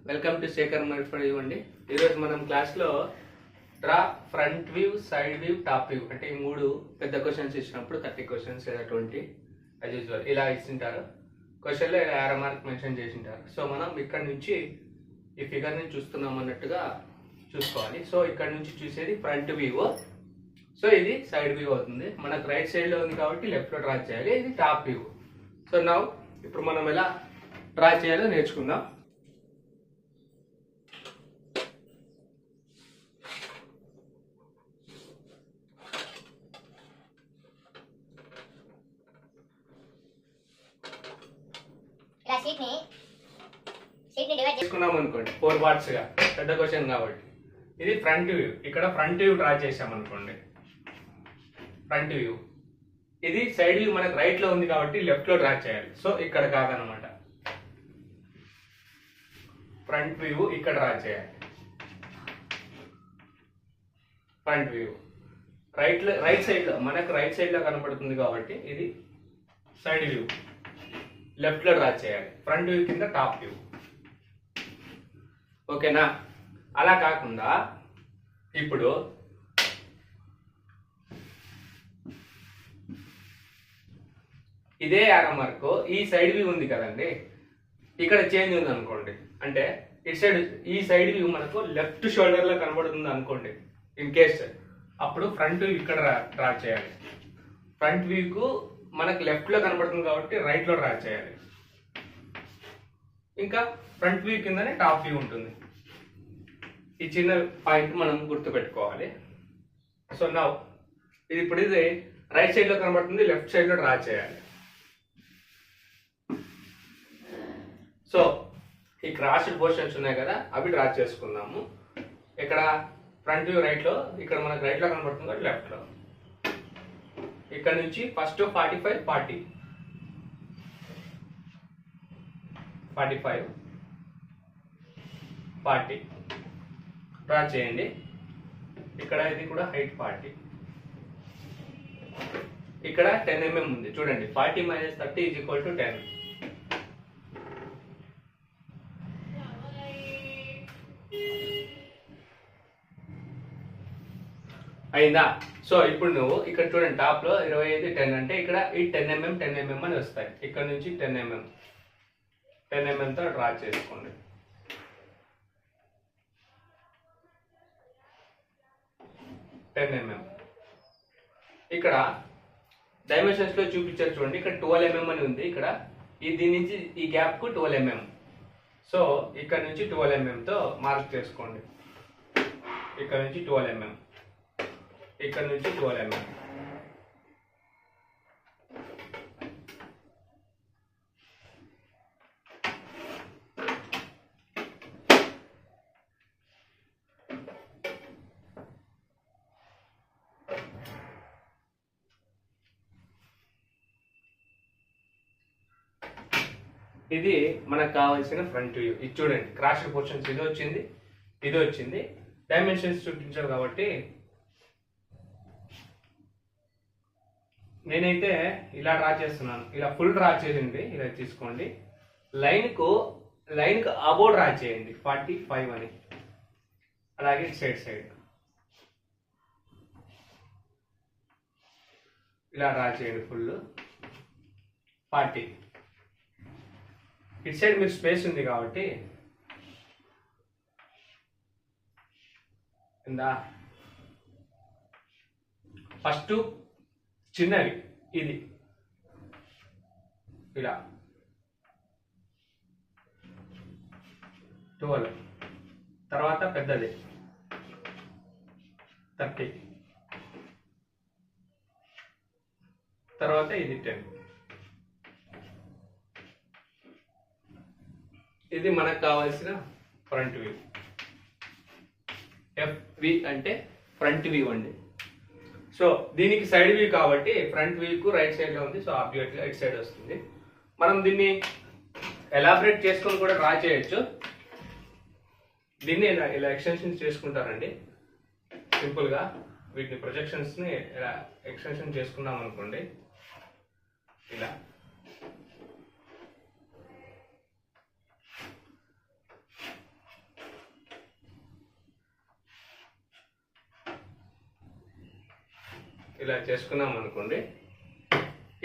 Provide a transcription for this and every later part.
Welcome to Shekhar మర్ఫడి అండి. ఈరోజు మనం క్లాస్లో draw front view, side view, top view అంటే ఈ మూడు పెద్ద క్వశ్చన్స్ ఇచ్చినప్పుడు 30 క్వశ్చన్స్ లేదా 20 యాజ్ యూజువల్ ఇలా ఇస్తుంటారు. క్వశ్చన్లో ఇలా యారో మార్క్ మెన్షన్ చేసింటారు. సో మనం ఇక్కడ నుంచి ఈ ఫిగర్ని చూస్తున్నాం అన్నట్టుగా చూసుకోవాలి. సో ఇక్కడ నుంచి చూసేది ఫ్రంట్ వ్యూ, సో ఇది సైడ్ వ్యూ అవుతుంది. మనకు రైట్ సైడ్లో ఉంది కాబట్టి లెఫ్ట్లో డ్రా చేయాలి. ఇది టాప్ వ్యూ. సో నౌ ఇప్పుడు మనం ఎలా డ్రా చేయాలో నేర్చుకుందాం. చేసుకున్నాం అనుకోండి 4 పార్ట్స్ గా, పెద్ద క్వశ్చన్ కాబట్టి. ఇది ఫ్రంట్ వ్యూ. ఇక్కడ ఫ్రంట్ వ్యూ డ్రా చేసాం అనుకోండి, ఫ్రంట్ వ్యూ. ఇది సైడ్ వ్యూ మనకు రైట్ లో ఉంది కాబట్టి లెఫ్ట్ లో డ్రా చేయాలి. సో ఇక్కడ కాదనమాట, ఫ్రంట్ వ్యూ ఇక్కడ డ్రా చేయాలి. ఫ్రంట్ వ్యూ రైట్ సైడ్ లో మనకు రైట్ సైడ్ లో కనపడుతుంది కాబట్టి ఇది సైడ్ వ్యూ, లెఫ్ట్ లో డ్రా చేయాలి. ఫ్రంట్ వ్యూ కింద టాప్ వ్యూ. ఓకేనా? అలా కాకుండా ఇప్పుడు ఇదే యారో మార్క్ ఈ సైడ్ వ్యూ ఉంది కదండి, ఇక్కడ చేంజ్ ఉంది అనుకోండి. అంటే ఇటు సైడ్ ఈ సైడ్ వ్యూ మనకు లెఫ్ట్ షోల్డర్ లో కనబడుతుంది అనుకోండి. ఇన్ కేస్ అప్పుడు ఫ్రంట్ వ్యూ ఇక్కడ డ్రా చేయాలి. ఫ్రంట్ వ్యూకు మనకు లెఫ్ట్ లో కనబడుతుంది కాబట్టి రైట్ లో డ్రా చేయాలి. ఇంకా ఫ్రంట్ వ్యూ కిందనే టాప్ వ్యూ ఉంటుంది. ఈ చిన్న పాయింట్ మనం గుర్తుపెట్టుకోవాలి. సో నౌ ఇప్పుడు ఇది రైట్ సైడ్ లో కనబడుతుంది, లెఫ్ట్ సైడ్ లో డ్రా చేయాలి. సో ఈ క్రాస్డ్ పోర్షన్స్ ఉన్నాయి కదా, అవి డ్రా చేసుకుందాము. ఇక్కడ ఫ్రంట్ వ్యూ రైట్ లో, ఇక్కడ మనకు రైట్ లో కనబడుతుంది కాబట్టి లెఫ్ట్ లో. ఇక్కడ నుంచి ఫస్ట్ 45, 40, 45, 40 డ్రా చేయండి. ఇక్కడ ఇది కూడా హైట్ 40. ఇక్కడ 10 mm ఉంది చూడండి. 40 - 30 = 10. అయిందా? సో ఇప్పుడు నువ్వు ఇక్కడ చూడండి, టాప్ లో 25, 10 అంటే ఇక్కడ ఈ 10 mm, 10 mm అని వస్తాయి. ఇక్కడ నుంచి 10 mm, 10 mm తో డ్రా చేసుకోండి. ఇక్కడ డైమెన్షన్స్ లో చూపించారు చూడండి. ఇక్కడ 12 mm అని ఉంది. ఇక్కడ దీని నుంచి ఈ గ్యాప్ కు 12 mm. సో ఇక్కడ నుంచి 12 mm తో మార్క్ చేసుకోండి. ఇక్కడ నుంచి 12 mm, ఇక్కడ నుంచి 12 mm. ఇది మనకు కావాల్సిన ఫ్రంట్ వ్యూ. ఇది చూడండి, క్రాస్డ్ పోర్షన్స్ ఇది వచ్చింది, ఇది వచ్చింది. డైమెన్షన్స్ చూపించారు కాబట్టి నేనైతే ఇలా డ్రా చేస్తున్నాను. ఇలా ఫుల్ డ్రా చేయండి. ఇలా తీసుకోండి. లైన్ కు అబో డ్రా చేయండి 45 అని. అలాగే సైడ్ ఇలా డ్రా చేయండి ఫుల్ 40. ఇటు సైడ్ మీకు స్పేస్ ఉంది కాబట్టి ఇందా ఫస్ట్ చిన్నది ఇది ఇలా 12, తర్వాత పెద్దది 30, తర్వాత ఇది 10. ఇది మనకు కావాల్సిన ఫ్రంట్ వ్యూ. FV అంటే ఫ్రంట్ వ్యూ అండి. సో దీనికి సైడ్ వ్యూ కాబట్టి ఫ్రంట్ వ్యూకు రైట్ సైడ్ లో ఉంది. సో ఆబ్వియస్లీ రైట్ సైడ్ వస్తుంది. మనం దీన్ని ఎలాబరేట్ చేసుకొని కూడా డ్రా చేయొచ్చు. దీన్ని ఇలా ఎక్స్టెన్షన్ చేసుకుంటారండి. సింపుల్ గా వీటిని ప్రొజెక్షన్స్ ని ఇలా ఎక్స్టెన్షన్ చేసుకున్నాం అనుకోండి, ఇలా ఇలా చేసుకున్నాం అనుకోండి,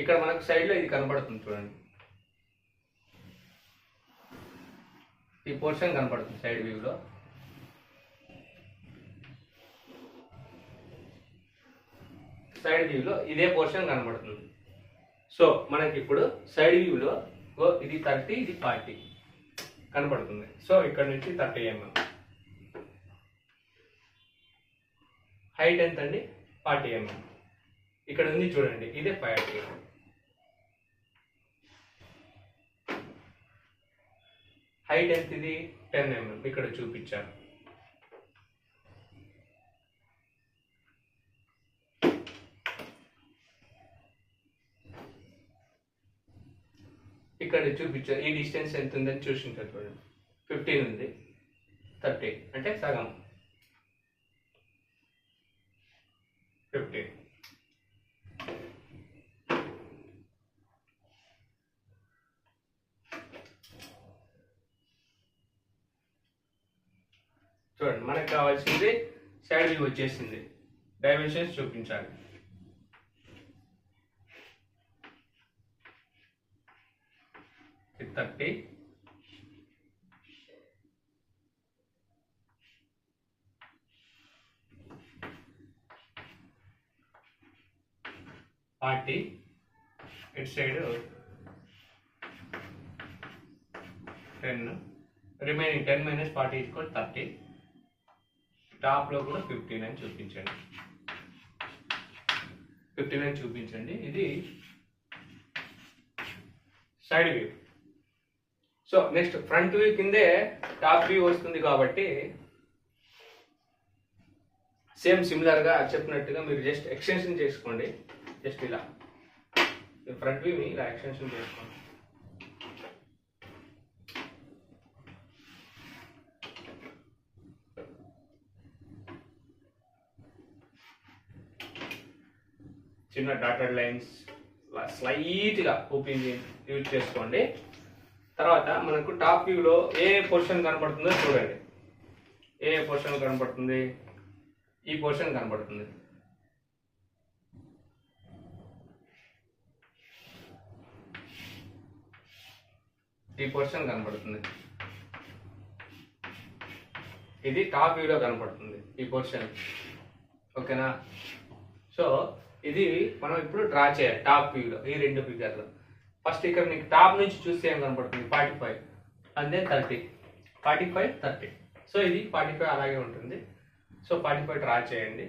ఇక్కడ మనకు సైడ్లో ఇది కనపడుతుంది చూడండి, ఈ పోర్షన్ కనపడుతుంది సైడ్ వ్యూలో. సైడ్ వ్యూలో ఇదే పోర్షన్ కనబడుతుంది. సో మనకి ఇప్పుడు సైడ్ వ్యూలో ఇది 30, ఇది 40 కనపడుతుంది. సో ఇక్కడ నుంచి 30 mm. హైట్ ఎంత అండి? 40 mm. ఇక్కడ ఉంది చూడండి, ఇదే 40. హైట్ ఎంత? ఇది 10 mm. ఇక్కడ చూపించాను. ఇక్కడ చూపించారు ఈ డిస్టెన్స్ ఎంత ఉందని చూసింటారు చూడండి, 15 ఉంది, 30 అంటే సగం 15. చూడండి మనకు కావాల్సింది సైడ్ వ్యూ వచ్చేసింది. డైమెన్షన్స్ చూపించాలి. ఇది 30, ఇటు సైడ్ 10, రిమైనింగ్ 10 - 40 = 30. టాప్లో కూడా 15 అని చూపించండి. 15 అని చూపించండి. ఇది side view. So next front view కిందే టాప్ వ్యూ వస్తుంది కాబట్టి సేమ్ సిమిలర్గా చెప్పినట్టుగా మీరు జస్ట్ ఎక్స్టెన్షన్ చేసుకోండి. జస్ట్ ఇలా ఫ్రంట్ వ్యూని ఇలా ఎక్స్టెన్షన్ చేసుకోండి. చిన్న డాటెడ్ లైన్స్ స్లైట్గా ఓపెన్ యూజ్ చేసుకోండి. తర్వాత మనకు టాప్ వ్యూలో ఏ పోర్షన్ కనపడుతుందో చూడండి. ఏ పోర్షన్ కనపడుతుంది? ఈ పోర్షన్ కనపడుతుంది. ఈ పోర్షన్ కనపడుతుంది. ఇది టాప్ వ్యూలో కనపడుతుంది ఈ పోర్షన్. ఓకేనా? సో ఇది మనం ఇప్పుడు డ్రా చేయాలి టాప్ వ్యూలో ఈ రెండు ఫిగర్లు. ఫస్ట్ ఇక్కడ నీకు టాప్ నుంచి చూస్తే ఏం కనపడుతుంది? 45 అండ్ దెన్ 30. 45, 30. సో ఇది 45 అలాగే ఉంటుంది. సో 45 డ్రా చేయండి.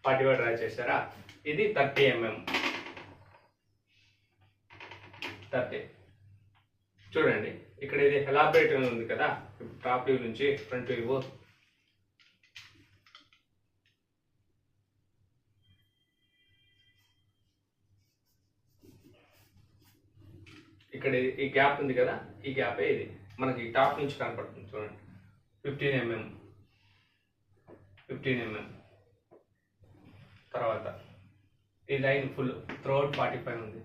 డ్రా చేశారా? ఇది 30 mm. 30. చూడండి ఇక్కడ ఇది ఎలాబరేట్ ఉంది కదా, టాప్ వ్యూ నుంచి ఫ్రంట్ వ్యూ. ఇక్కడ ఈ గ్యాప్ ఉంది కదా, ఈ గ్యాపే ఇది మనకి టాప్ నుంచి కనపడుతుంది. చూడండి 15 mm. 15 mm. తర్వాత ఈ లైన్ ఫుల్ త్రూఅవుట్ 45 ఉంది.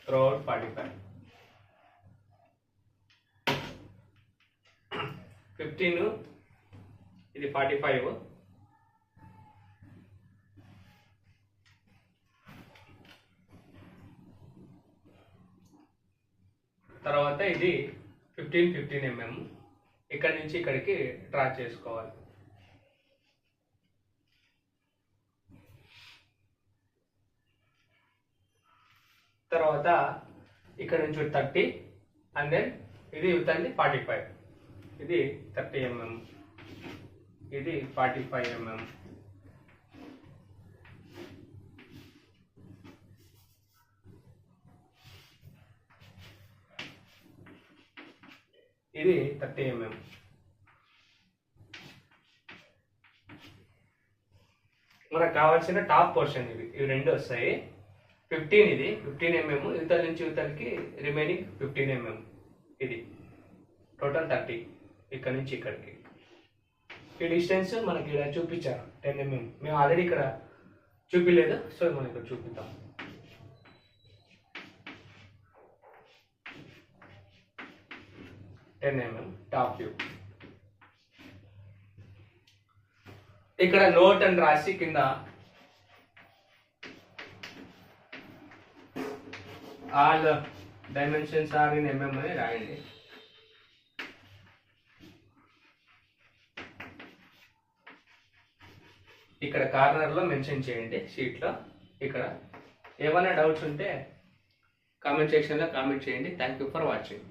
త్రూఅవుట్ 45. 15 ఇది 45. తర్వాత ఇది 15 mm. ఇక్కడ నుంచి ఇక్కడికి డ్రా చేసుకోవాలి. తర్వాత ఇక్కడ నుంచి 30 అండ్ దెన్ ఇది ఇవుతుంది 45. ఇది 30 mm. ఇది 45 mm. ఇది 30 mm. మనకు కావాల్సిన టాప్ పోర్షన్ ఇవి రెండు వస్తాయి. 15 ఇది 15 mm. ఇవతల నుంచి ఇవతలకి రిమైనింగ్ 15 mm. ఇది టోటల్ 30 ఇక్కడ నుంచి ఇక్కడికి. ఈ డిస్టెన్స్ మనకి ఇక్కడ చూపించారు 10 mm. మేము ఆల్రెడీ ఇక్కడ చూపించలేదు, సో మనం ఇక్కడ చూపిద్దాం. Top view. ఇక్కడ నోట్ అని రాసి కింద all dimensions are in mm అని రాయండి. ఇక్కడ కార్నర్లో మెన్షన్ చేయండి షీట్లో. ఇక్కడ ఏమైనా డౌట్స్ ఉంటే కామెంట్ సెక్షన్లో కామెంట్ చేయండి. Thank you for watching.